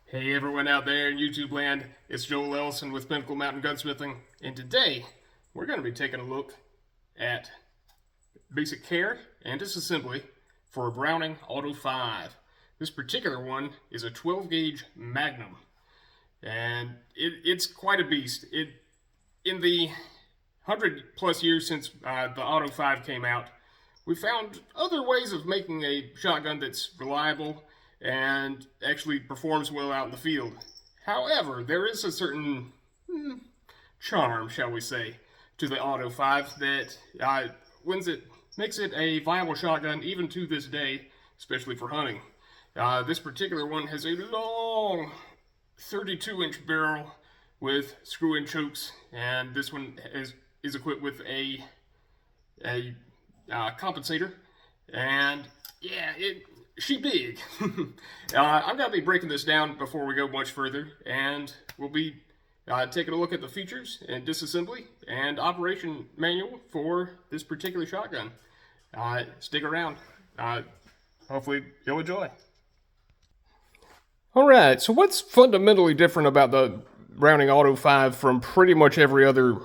Hey everyone out there in YouTube land, it's Joel Ellison with Pinnacle Gunsmithing, and today we're going to be taking a look at basic care and disassembly for a Browning Auto 5. This particular one is a 12 gauge Magnum, and it's quite a beast. In the 100 plus years since the Auto 5 came out, we found other ways of making a shotgun that's reliable and actually performs well out in the field. However, there is a certain charm, shall we say, to the Auto 5 that makes it a viable shotgun even to this day, especially for hunting. This particular one has a long 32-inch barrel with screw-in chokes, and this one is equipped with a compensator, and yeah, she big. I'm going to be breaking this down before we go much further, and we'll be taking a look at the features and disassembly and operation manual for this particular shotgun. Stick around. Hopefully you'll enjoy. Alright, so what's fundamentally different about the Browning Auto 5 from pretty much every other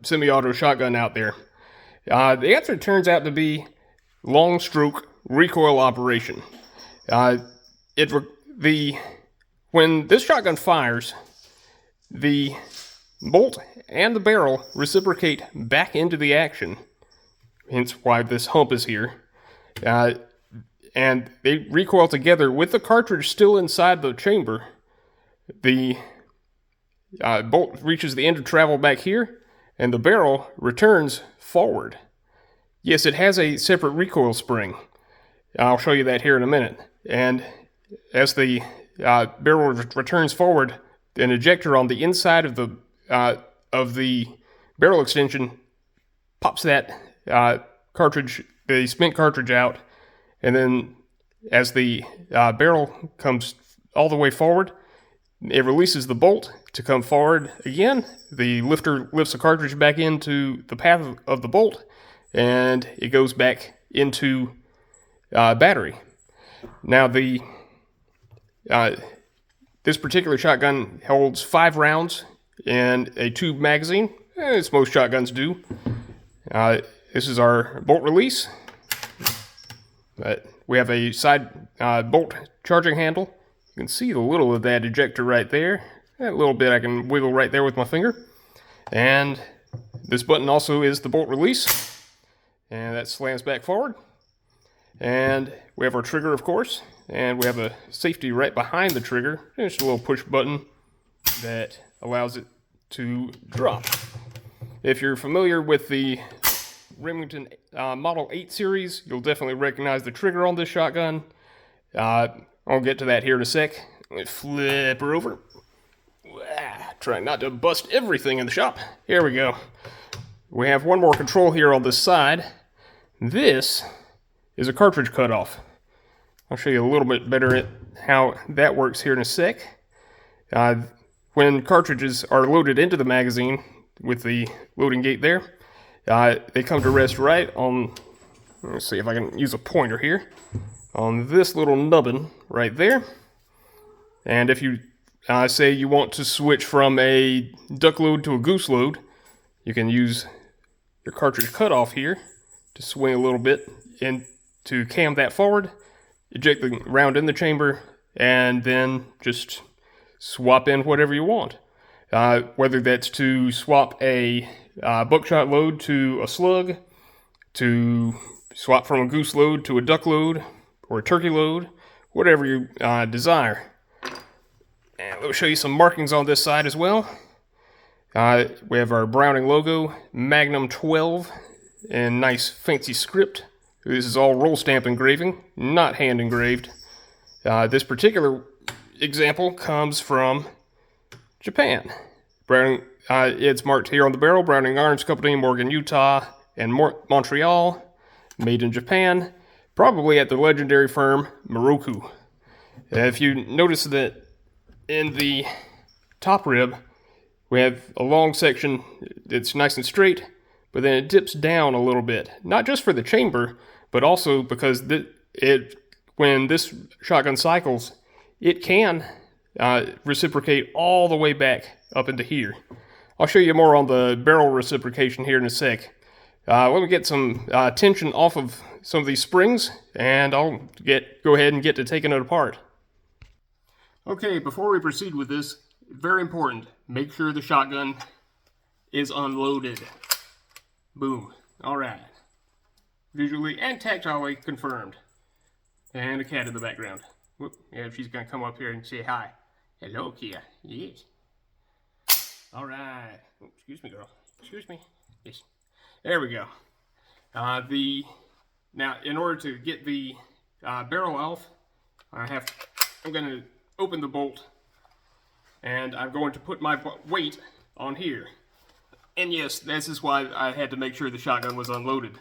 semi-auto shotgun out there? The answer turns out to be long stroke recoil operation. When this shotgun fires, the bolt and the barrel reciprocate back into the action, hence why this hump is here, and they recoil together with the cartridge still inside the chamber. The bolt reaches the end of travel back here, and the barrel returns forward. Yes, it has a separate recoil spring. I'll show you that here in a minute. And as the barrel returns forward, an ejector on the inside of the barrel extension pops that cartridge, the spent cartridge out, and then as the barrel comes all the way forward, it releases the bolt to come forward again. The lifter lifts the cartridge back into the path of the bolt, and it goes back into battery. Now this particular shotgun holds 5 rounds in a tube magazine, as most shotguns do. This is our bolt release. We have a side bolt charging handle. You can see a little of that ejector right there. A little bit I can wiggle right there with my finger. And this button also is the bolt release. And that slams back forward. And we have our trigger, of course, and we have a safety right behind the trigger. Just a little push button that allows it to drop. If you're familiar with the Remington Model 8 series, you'll definitely recognize the trigger on this shotgun. I'll get to that here in a sec. Let me flip her over. Trying not to bust everything in the shop. Here we go. We have one more control here on this side. This is a cartridge cutoff. I'll show you a little bit better at how that works here in a sec. When cartridges are loaded into the magazine with the loading gate there, they come to rest right on, let's see if I can use a pointer here, on this little nubbin right there. And if you say you want to switch from a duck load to a goose load, you can use your cartridge cutoff here to swing a little bit and to cam that forward, eject the round in the chamber, and then just swap in whatever you want. Whether that's to swap a buckshot load to a slug, to swap from a goose load to a duck load, or a turkey load, whatever you desire. And let me show you some markings on this side as well. We have our Browning logo, Magnum 12, in nice fancy script. This is all roll stamp engraving, not hand engraved. This particular example comes from Japan. Browning, it's marked here on the barrel, Browning Arms Company, Morgan, Utah, and Montreal, made in Japan, probably at the legendary firm Moroku. If you notice that in the top rib, we have a long section that's nice and straight, but then it dips down a little bit. Not just for the chamber, but also because when this shotgun cycles, it can reciprocate all the way back up into here. I'll show you more on the barrel reciprocation here in a sec. Let me get some tension off of some of these springs, and I'll go ahead and get to taking it apart. Okay, before we proceed with this, very important, make sure the shotgun is unloaded. Boom. Alright. Visually and tactilely confirmed. And a cat in the background. Whoop. Yeah, she's gonna come up here and say hi. Hello, Kia. Yes. Alright. Oh, excuse me, girl. Excuse me. Yes. There we go. Now, in order to get the barrel off, I'm going to open the bolt, and I'm going to put my weight on here. And yes, this is why I had to make sure the shotgun was unloaded.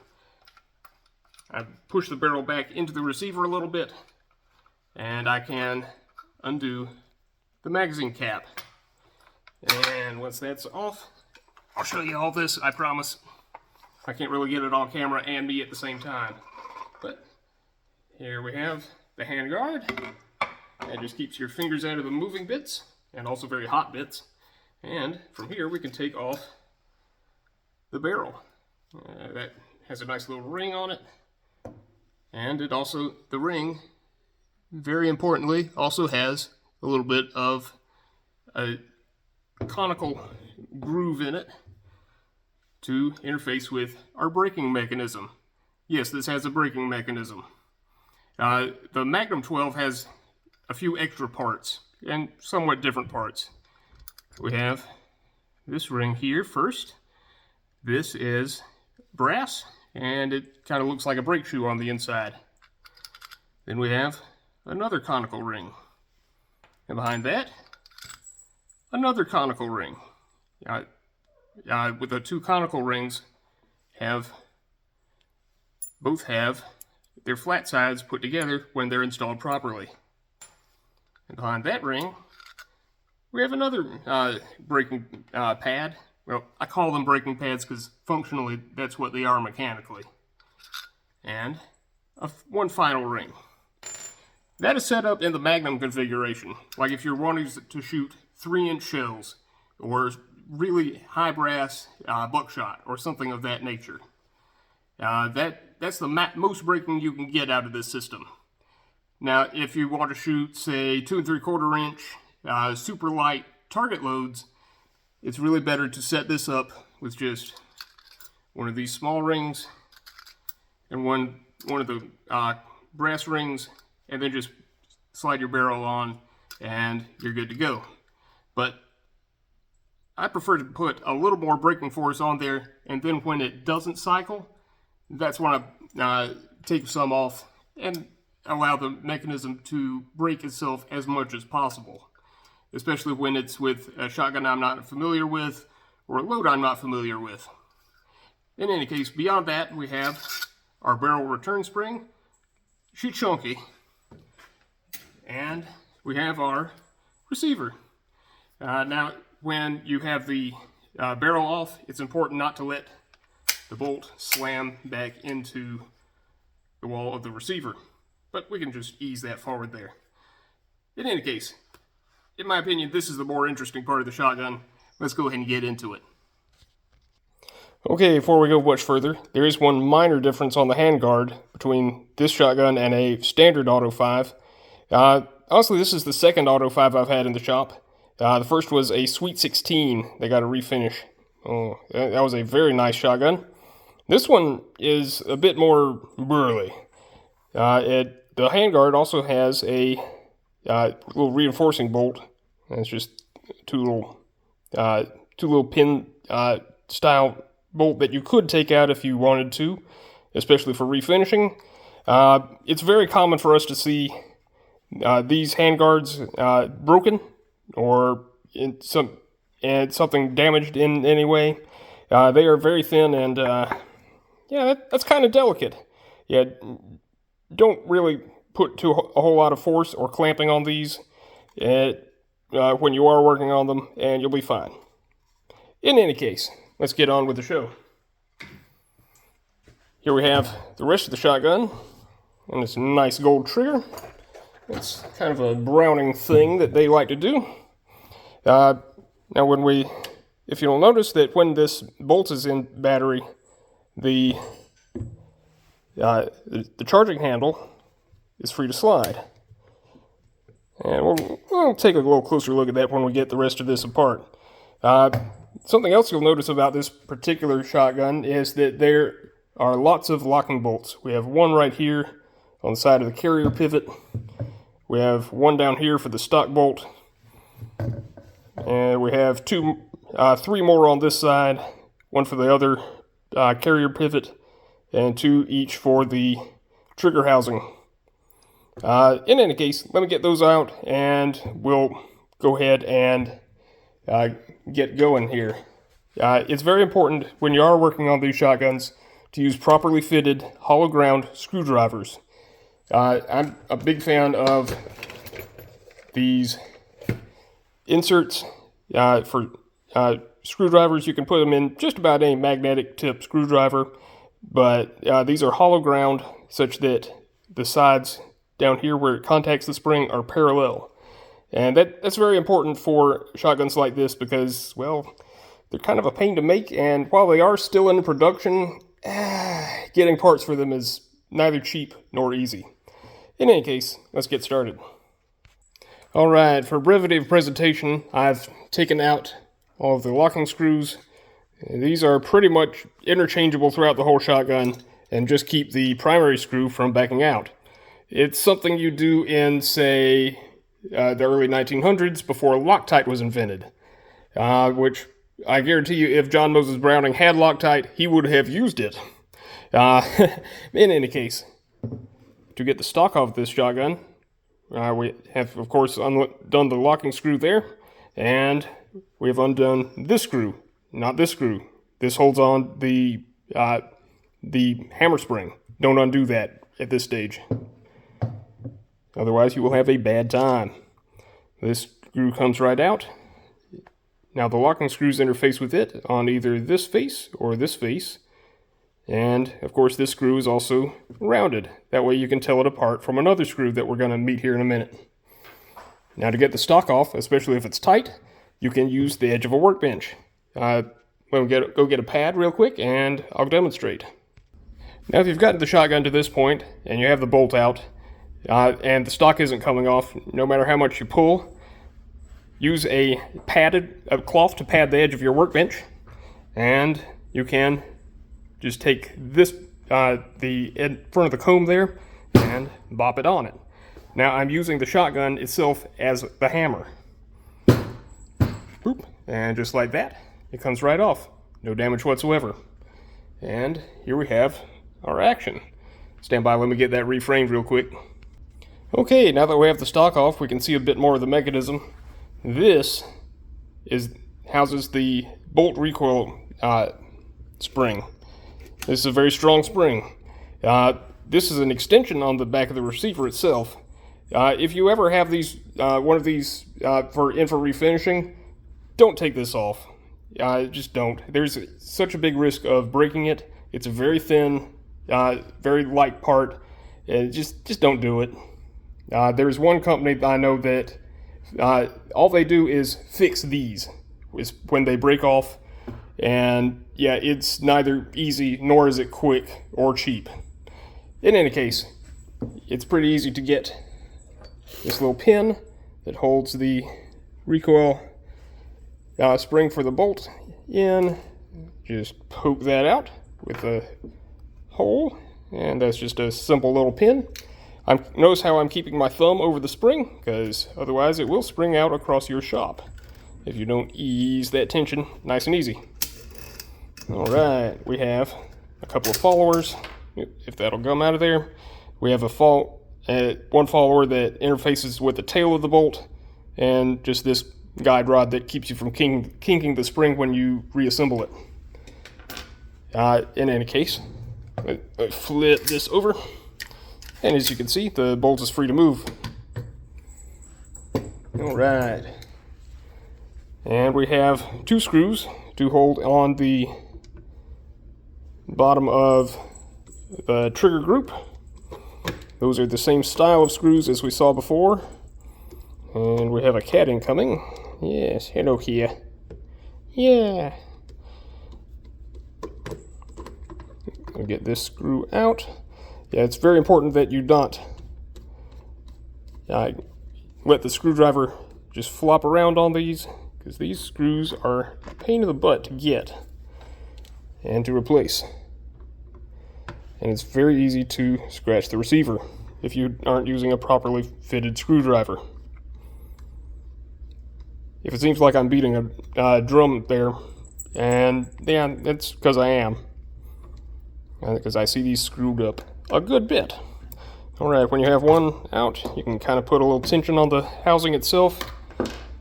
I push the barrel back into the receiver a little bit, and I can undo the magazine cap. And once that's off, I'll show you all this, I promise. I can't really get it on camera and me at the same time. But here we have the handguard. That just keeps your fingers out of the moving bits, and also very hot bits. And from here we can take off the barrel. That has a nice little ring on it. And it also, the ring, very importantly, also has a little bit of a conical groove in it to interface with our braking mechanism. Yes, this has a braking mechanism. The Magnum 12 has a few extra parts, and somewhat different parts. We have this ring here first. This is brass, and it kind of looks like a brake shoe on the inside. Then we have another conical ring. And behind that, another conical ring. With the two conical rings, both have their flat sides put together when they're installed properly. And behind that ring, we have another braking pad. Well, I call them braking pads because functionally that's what they are mechanically. And one final ring. That is set up in the Magnum configuration. Like if you're wanting to shoot 3-inch shells or really high brass buckshot or something of that nature. That's the most braking you can get out of this system. Now, if you want to shoot, say, 2 3/4 inch super light target loads, it's really better to set this up with just one of these small rings and one of the brass rings, and then just slide your barrel on and you're good to go. But I prefer to put a little more braking force on there, and then when it doesn't cycle, that's when I take some off and allow the mechanism to brake itself as much as possible. Especially when it's with a shotgun I'm not familiar with, or a load I'm not familiar with. In any case, beyond that, we have our barrel return spring. She's chunky. And we have our receiver. Now, when you have the barrel off, it's important not to let the bolt slam back into the wall of the receiver. But we can just ease that forward there. In any case, in my opinion, this is the more interesting part of the shotgun. Let's go ahead and get into it. Okay, before we go much further, there is one minor difference on the handguard between this shotgun and a standard Auto 5. Honestly, this is the second Auto 5 I've had in the shop. The first was a Sweet 16. They got a refinish. Oh, that was a very nice shotgun. This one is a bit more burly. The handguard also has a little reinforcing bolt. And it's just two little pin style bolt that you could take out if you wanted to, especially for refinishing. It's very common for us to see these handguards broken or something damaged in any way. They are very thin, and that's kind of delicate. Yeah, don't really put a whole lot of force or clamping on these when you are working on them, and you'll be fine. In any case, let's get on with the show. Here we have the rest of the shotgun, and this nice gold trigger. It's kind of a Browning thing that they like to do. Now if you'll notice that when this bolt is in battery, the charging handle is free to slide. And we'll take a little closer look at that when we get the rest of this apart. Something else you'll notice about this particular shotgun is that there are lots of locking bolts. We have one right here on the side of the carrier pivot. We have one down here for the stock bolt. And we have three more on this side, one for the other carrier pivot, and two each for the trigger housing. In any case, let me get those out and we'll go ahead and get going here. It's very important when you are working on these shotguns to use properly fitted hollow ground screwdrivers. I'm a big fan of these inserts for screwdrivers. You can put them in just about any magnetic tip screwdriver, but these are hollow ground such that the sides down here where it contacts the spring are parallel. And that's very important for shotguns like this because, well, they're kind of a pain to make, and while they are still in production, getting parts for them is neither cheap nor easy. In any case, let's get started. Alright, for brevity of presentation, I've taken out all of the locking screws. These are pretty much interchangeable throughout the whole shotgun and just keep the primary screw from backing out. It's something you do in, say, the early 1900s before Loctite was invented, which I guarantee you if John Moses Browning had Loctite, he would have used it. In any case, to get the stock off this shotgun, we have, of course, undone the locking screw there, and we have undone this screw, not this screw. This holds on the hammer spring. Don't undo that at this stage. Otherwise, you will have a bad time. This screw comes right out. Now the locking screws interface with it on either this face or this face. And, of course, this screw is also rounded. That way you can tell it apart from another screw that we're going to meet here in a minute. Now to get the stock off, especially if it's tight, you can use the edge of a workbench. Go get a pad real quick and I'll demonstrate. Now if you've gotten the shotgun to this point and you have the bolt out, and the stock isn't coming off, no matter how much you pull, use a cloth to pad the edge of your workbench, and you can just take this, the front of the comb there, and bop it on it. Now I'm using the shotgun itself as the hammer. Boop, and just like that, it comes right off. No damage whatsoever. And here we have our action. Stand by, let me get that reframed real quick. Okay, now that we have the stock off, we can see a bit more of the mechanism. This houses the bolt recoil spring. This is a very strong spring. This is an extension on the back of the receiver itself. If you ever have these, one of these for refinishing, don't take this off. Just don't. There's such a big risk of breaking it. It's a very thin, very light part, and just don't do it. There's one company that I know that all they do is fix these when they break off, and yeah, it's neither easy nor is it quick or cheap. In any case, it's pretty easy to get this little pin that holds the recoil spring for the bolt in. Just poke that out with a hole, and that's just a simple little pin. Notice how I'm keeping my thumb over the spring, because otherwise it will spring out across your shop if you don't ease that tension nice and easy. Alright, we have a couple of followers, if that'll come out of there. We have one follower that interfaces with the tail of the bolt, and just this guide rod that keeps you from kinking the spring when you reassemble it. In any case, I flip this over. And as you can see, the bolt is free to move. Alright. And we have two screws to hold on the bottom of the trigger group. Those are the same style of screws as we saw before. And we have a cat incoming. Yes, hello here. Yeah. I'll get this screw out. Yeah, it's very important that you not let the screwdriver just flop around on these, because these screws are a pain in the butt to get and to replace. And it's very easy to scratch the receiver if you aren't using a properly fitted screwdriver. If it seems like I'm beating a drum there, and yeah, that's because I am. Because I see these screwed up a good bit. Alright, when you have one out, you can kind of put a little tension on the housing itself,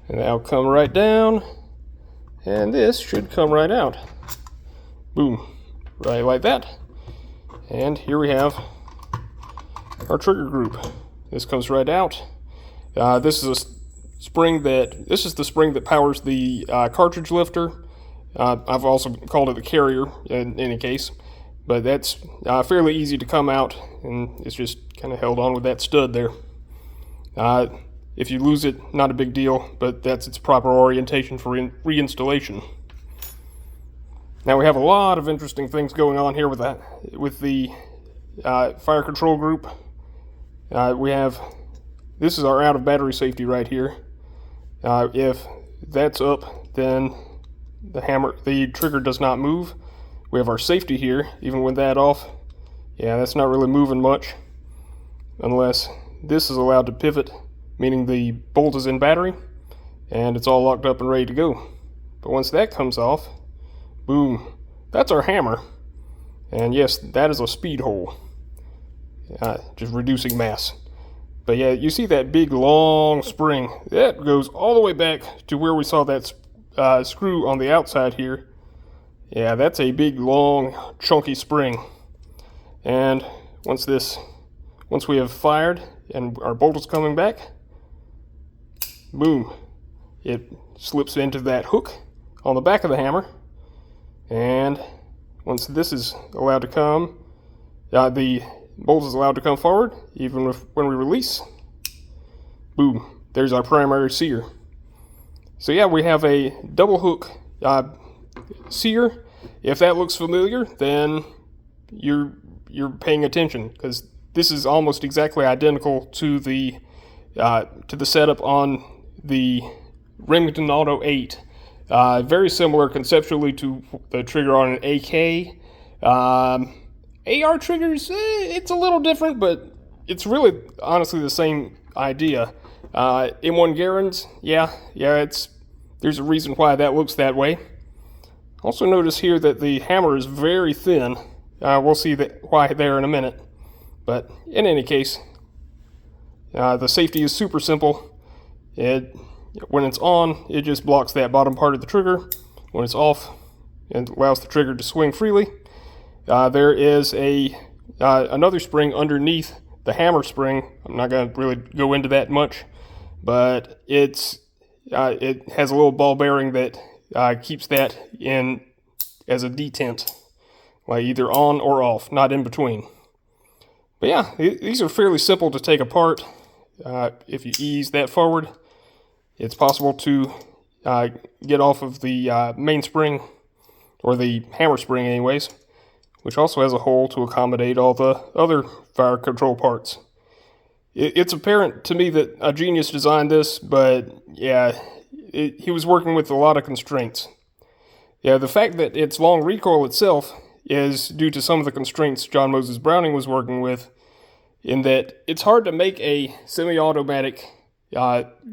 and that'll come right down, and this should come right out. Boom. Right like that. And here we have our trigger group. This comes right out. This is the spring that powers the cartridge lifter. I've also called it the carrier in any case, but that's fairly easy to come out, and it's just kind of held on with that stud there. If you lose it, not a big deal, but that's its proper orientation for reinstallation. Now we have a lot of interesting things going on here with the fire control group. This is our out of battery safety right here. If that's up, then the trigger does not move. We have our safety here, even with that off. Yeah, that's not really moving much, unless this is allowed to pivot, meaning the bolt is in battery, and it's all locked up and ready to go. But once that comes off, boom, that's our hammer. And yes, that is a speed hole, just reducing mass. But yeah, you see that big long spring, that goes all the way back to where we saw that screw on the outside here. Yeah, that's a big long chunky spring. And once we have fired and our bolt is coming back, boom, it slips into that hook on the back of the hammer. And once this is allowed to come, the bolt is allowed to come forward, even when we release. Boom, there's our primary sear. So yeah, we have a double hook sear. If that looks familiar, then you're paying attention, because this is almost exactly identical to the setup on the Remington Auto 8. Very similar conceptually to the trigger on an AK. AR triggers, it's a little different, but it's really honestly the same idea. M1 Garands, yeah, there's a reason why that looks that way. Also notice here that the hammer is very thin. We'll see why there in a minute. But in any case, the safety is super simple. When it's on, it just blocks that bottom part of the trigger. When it's off, it allows the trigger to swing freely. There is another spring underneath the hammer spring. I'm not going to really go into that much, but it has a little ball bearing that keeps that in as a detent, like either on or off, not in between. But yeah, these are fairly simple to take apart. If you ease that forward, it's possible to get off of the main spring, or the hammer spring anyways, which also has a hole to accommodate all the other fire control parts. It's apparent to me that a genius designed this, but yeah, he was working with a lot of constraints. Yeah, the fact that it's long recoil itself is due to some of the constraints John Moses Browning was working with, in that it's hard to make a semi-automatic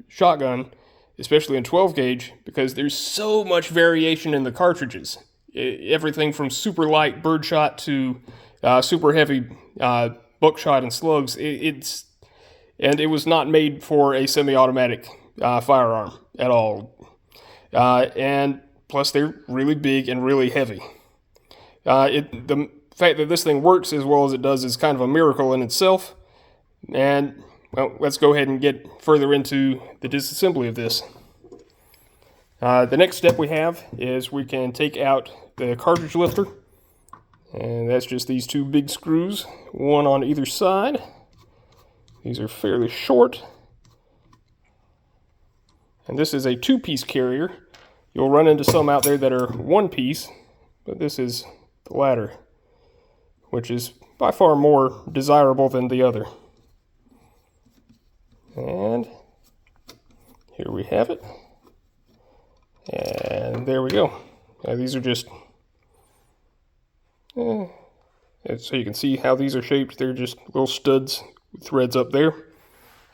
shotgun, especially in 12 gauge, because there's so much variation in the cartridges. Everything from super light birdshot to super heavy buckshot and slugs. And it was not made for a semi-automatic firearm at all. And plus, they're really big and really heavy. The fact that this thing works as well as it does is kind of a miracle in itself. And, well, let's go ahead and get further into the disassembly of this. The next step we have is we can take out the cartridge lifter. And that's just these two big screws, one on either side. These are fairly short. And this is a 2-piece carrier. You'll run into some out there that are 1-piece, but this is the latter, which is by far more desirable than the other. And here we have it. And there we go. Now these are just, so you can see how these are shaped. They're just little studs with threads up there,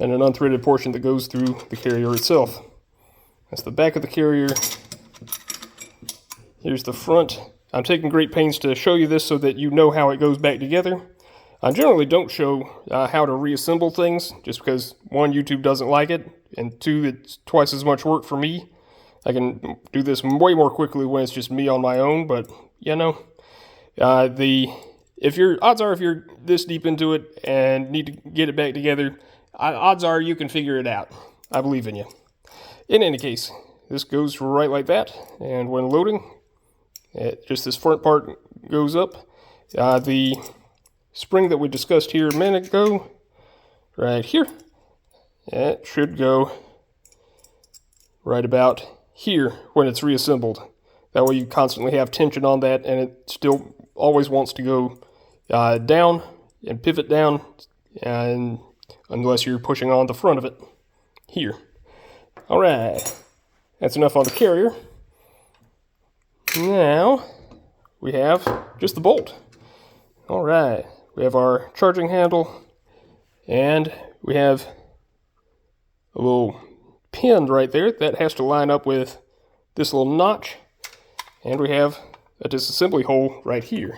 and an unthreaded portion that goes through the carrier itself. That's the back of the carrier. Here's the front. I'm taking great pains to show you this so that you know how it goes back together. I generally don't show how to reassemble things, just because, one, YouTube doesn't like it, and two, it's twice as much work for me. I can do this way more quickly when it's just me on my own, but, you know, odds are if you're this deep into it and need to get it back together, odds are you can figure it out. I believe in you. In any case, this goes right like that, and when loading, just this front part goes up. The spring that we discussed here a minute ago, right here, it should go right about here when it's reassembled. That way you constantly have tension on that, and it still always wants to go down and pivot down, and unless you're pushing on the front of it here. All right, that's enough on the carrier. Now we have just the bolt. All right, we have our charging handle, and we have a little pin right there that has to line up with this little notch, and we have a disassembly hole right here.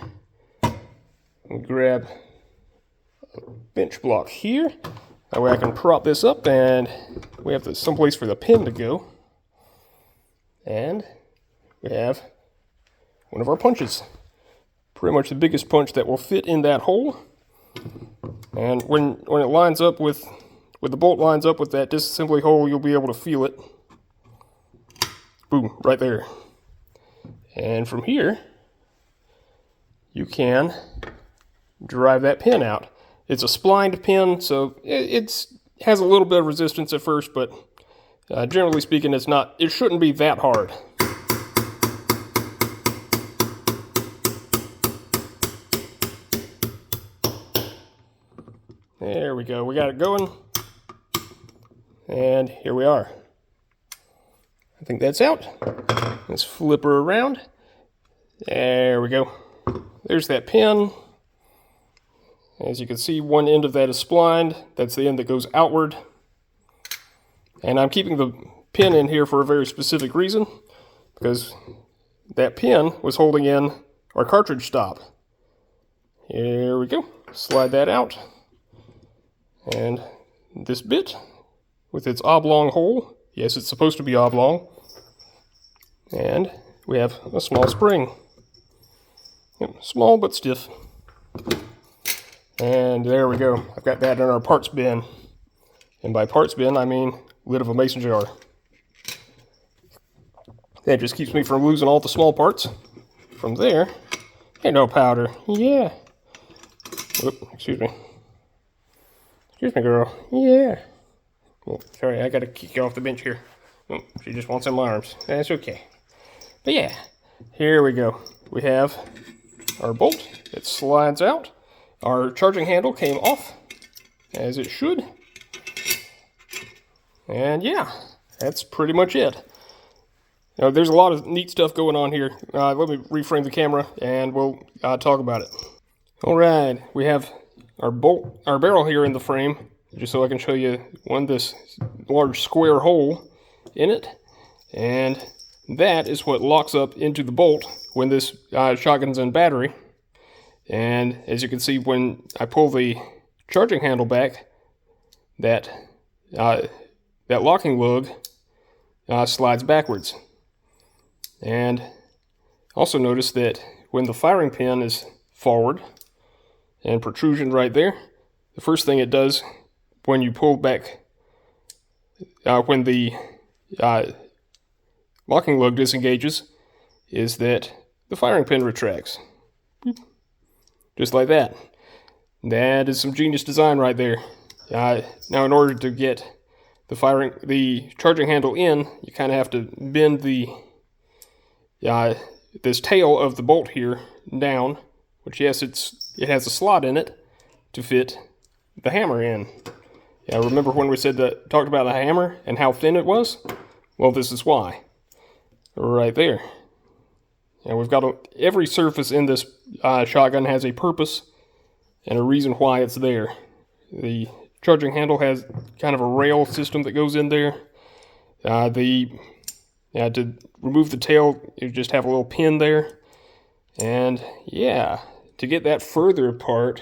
I'll grab a bench block here. That way I can prop this up, and we have someplace for the pin to go. And we have one of our punches. Pretty much the biggest punch that will fit in that hole. And when it lines up with the bolt lines up with that disassembly hole, you'll be able to feel it. Boom, right there. And from here, you can drive that pin out. It's a splined pin, so it has a little bit of resistance at first, but generally speaking, it shouldn't be that hard. There we go. We got it going. And here we are. I think that's out. Let's flip her around. There we go. There's that pin. As you can see, one end of that is splined. That's the end that goes outward. And I'm keeping the pin in here for a very specific reason, because that pin was holding in our cartridge stop. Here we go. Slide that out. And this bit, with its oblong hole, yes, it's supposed to be oblong. And we have a small spring. Yep, small but stiff. And there we go. I've got that in our parts bin. And by parts bin, I mean lid of a mason jar. That just keeps me from losing all the small parts. From there, hey, no powder. Yeah. Whoop, excuse me. Excuse me, girl. Yeah. Oh, sorry, I gotta kick you off the bench here. Oh, she just wants in my arms. That's okay. But yeah, here we go. We have our bolt. It slides out. Our charging handle came off, as it should. And yeah, that's pretty much it. Now, there's a lot of neat stuff going on here. Let me reframe the camera, and we'll talk about it. All right, we have our barrel here in the frame, just so I can show you this large square hole in it. And that is what locks up into the bolt when this shotgun's in battery. And as you can see, when I pull the charging handle back, that locking lug slides backwards. And also notice that when the firing pin is forward and protrusion right there, the first thing it does when you pull back, when the locking lug disengages, is that the firing pin retracts. Boop. Just like that. That is some genius design right there. Now, in order to get the charging handle in, you kind of have to bend this tail of the bolt here down, which, yes, it has a slot in it to fit the hammer in. Yeah, remember when we talked about the hammer and how thin it was? Well, this is why. Right there. And we've got every surface in this shotgun has a purpose and a reason why it's there. The charging handle has kind of a rail system that goes in there. To remove the tail, you just have a little pin there. And yeah, to get that further apart,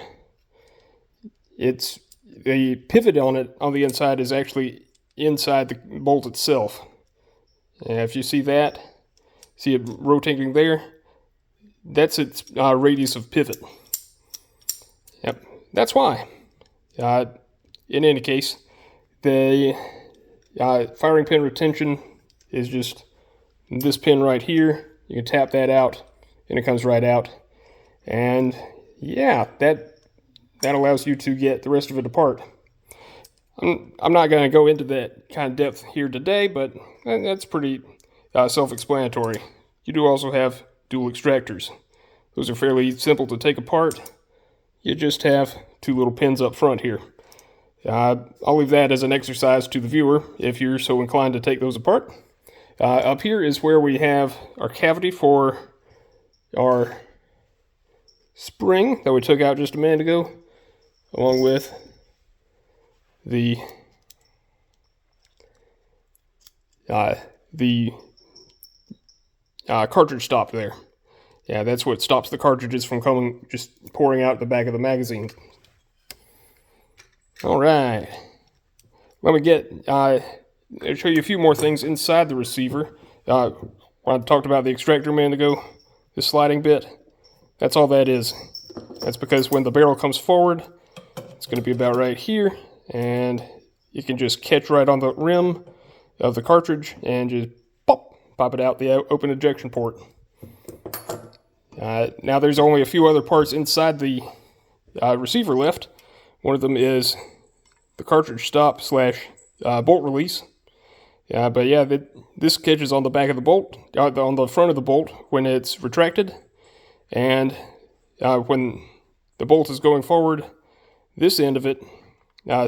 the pivot on it on the inside is actually inside the bolt itself. And if you see it rotating there, that's its radius of pivot. Yep, that's why. In any case, the firing pin retention is just this pin right here. You can tap that out, and it comes right out. And yeah, that allows you to get the rest of it apart. I'm not going to go into that kind of depth here today, but that's pretty self-explanatory. You do also have dual extractors. Those are fairly simple to take apart. You just have two little pins up front here. I'll leave that as an exercise to the viewer if you're so inclined to take those apart. Up here is where we have our cavity for our spring that we took out just a minute ago, along with the cartridge stop there. Yeah, that's what stops the cartridges from just pouring out the back of the magazine. All right, let me I'll show you a few more things inside the receiver. When I talked about the extractor a minute ago, the sliding bit, that's all that is. That's because when the barrel comes forward, it's going to be about right here, and you can just catch right on the rim of the cartridge and just pop it out the open ejection port. Now there's only a few other parts inside the receiver left. One of them is the cartridge stop / bolt release. But yeah, this catches on the back of the bolt, on the front of the bolt when it's retracted, and when the bolt is going forward, this end of it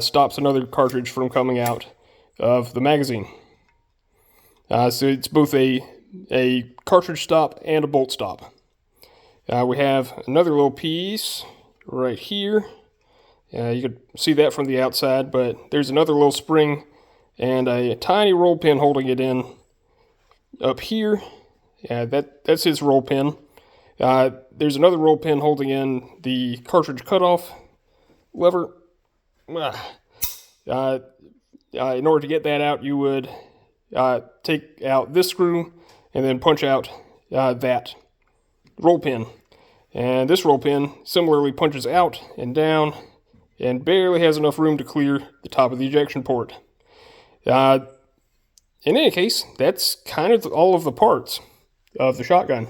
stops another cartridge from coming out of the magazine. So it's both a cartridge stop and a bolt stop. We have another little piece right here. You can see that from the outside, but there's another little spring and a tiny roll pin holding it in up here. That's his roll pin. There's another roll pin holding in the cartridge cutoff lever. In order to get that out, you would take out this screw and then punch out that roll pin. And this roll pin similarly punches out and down and barely has enough room to clear the top of the ejection port. In any case, that's kind of all of the parts of the shotgun.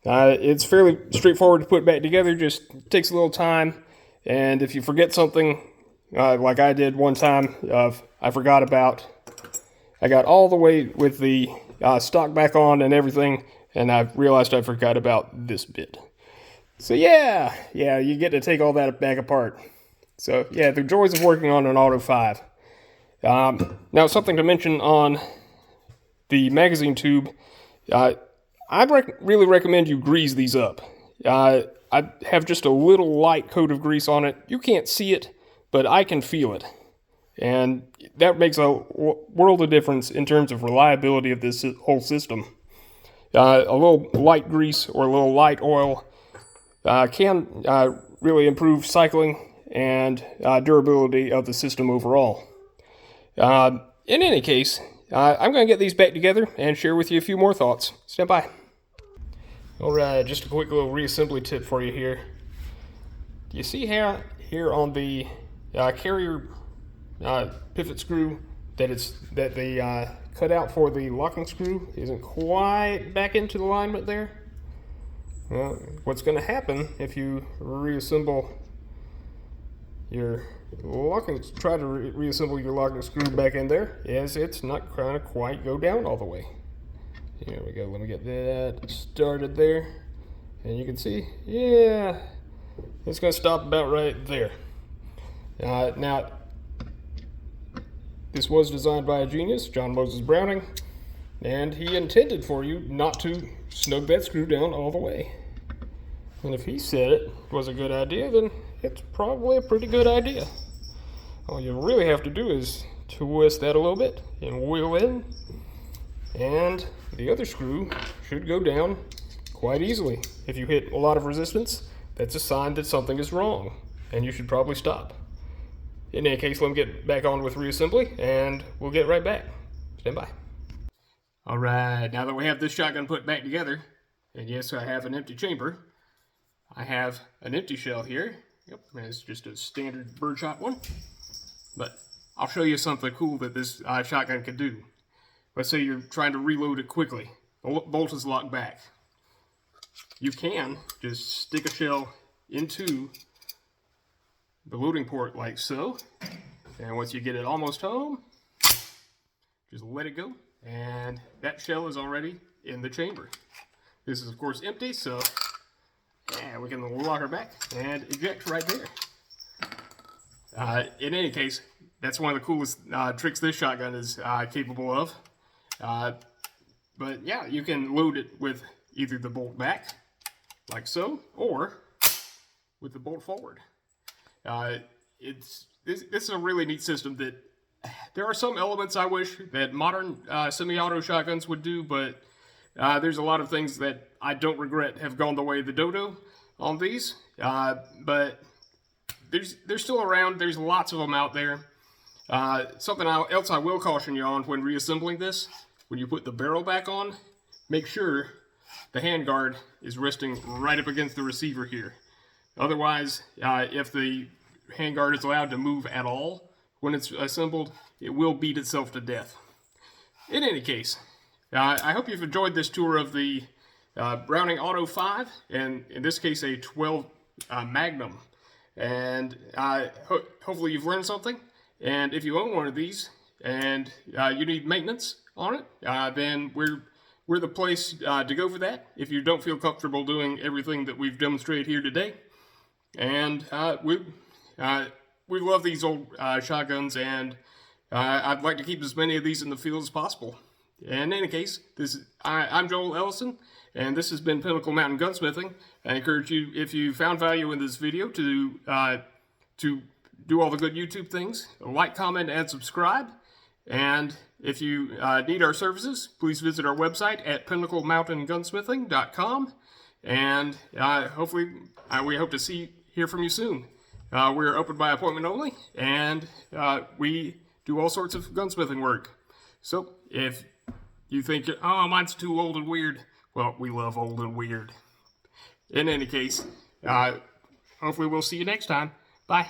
It's fairly straightforward to put back together, just takes a little time, and if you forget something, like I did one time, I got all the way with the stock back on and everything, and I realized I forgot about this bit. So yeah, you get to take all that back apart. So yeah, the joys of working on an Auto 5. Now, something to mention on the magazine tube, I'd really recommend you grease these up. I have just a little light coat of grease on it. You can't see it, but I can feel it. And that makes a world of difference in terms of reliability of this whole system. A little light grease or a little light oil can really improve cycling and durability of the system overall. In any case, I'm going to get these back together and share with you a few more thoughts. Stand by. Alright, just a quick little reassembly tip for you here. Do you see how here on the carrier pivot screw that the cutout for the locking screw isn't quite back into the alignment there? Well, what's going to happen if you reassemble your try to reassemble your locking screw back in there, as it's not trying to quite go down all the way. Here we go. Let me get that started there, and you can see, yeah, it's going to stop about right there. Now, this was designed by a genius, John Moses Browning, and he intended for you not to snug that screw down all the way. And if he said it was a good idea, then it's probably a pretty good idea. All you really have to do is twist that a little bit and wheel in, and the other screw should go down quite easily. If you hit a lot of resistance, that's a sign that something is wrong, and you should probably stop. In any case, let me get back on with reassembly, and we'll get right back. Stand by. Alright, now that we have this shotgun put back together, and yes, I have an empty chamber, I have an empty shell here. Yep, it's just a standard birdshot one. But I'll show you something cool that this shotgun can do. Let's say you're trying to reload it quickly. The bolt is locked back. You can just stick a shell into the loading port like so. And once you get it almost home, just let it go. And that shell is already in the chamber. This is of course empty, so yeah, we can lock her back and eject right there. In any case, that's one of the coolest tricks this shotgun is capable of. But yeah, you can load it with either the bolt back, like so, or with the bolt forward. This is a really neat system that there are some elements I wish that modern semi-auto shotguns would do, but there's a lot of things that I don't regret have gone the way of the dodo on these. But they're still around. There's lots of them out there. Something else I will caution you on when reassembling this, when you put the barrel back on, make sure the handguard is resting right up against the receiver here. Otherwise, if the handguard is allowed to move at all when it's assembled, it will beat itself to death. In any case, I hope you've enjoyed this tour of the Browning Auto 5, and in this case a 12 Magnum. And hopefully you've learned something. And if you own one of these and you need maintenance on it, then we're the place to go for that if you don't feel comfortable doing everything that we've demonstrated here today. And we love these old shotguns, and I'd like to keep as many of these in the field as possible. And in any case, I'm Joel Ellison, and this has been Pinnacle Mountain Gunsmithing. I encourage you, if you found value in this video, to do all the good YouTube things, like, comment, and subscribe. And if you need our services, please visit our website at pinnaclemountaingunsmithing.com. And hopefully, we hope to hear from you soon. We're open by appointment only, and we do all sorts of gunsmithing work. So if you think, oh, mine's too old and weird, well, we love old and weird. In any case, hopefully we'll see you next time. Bye.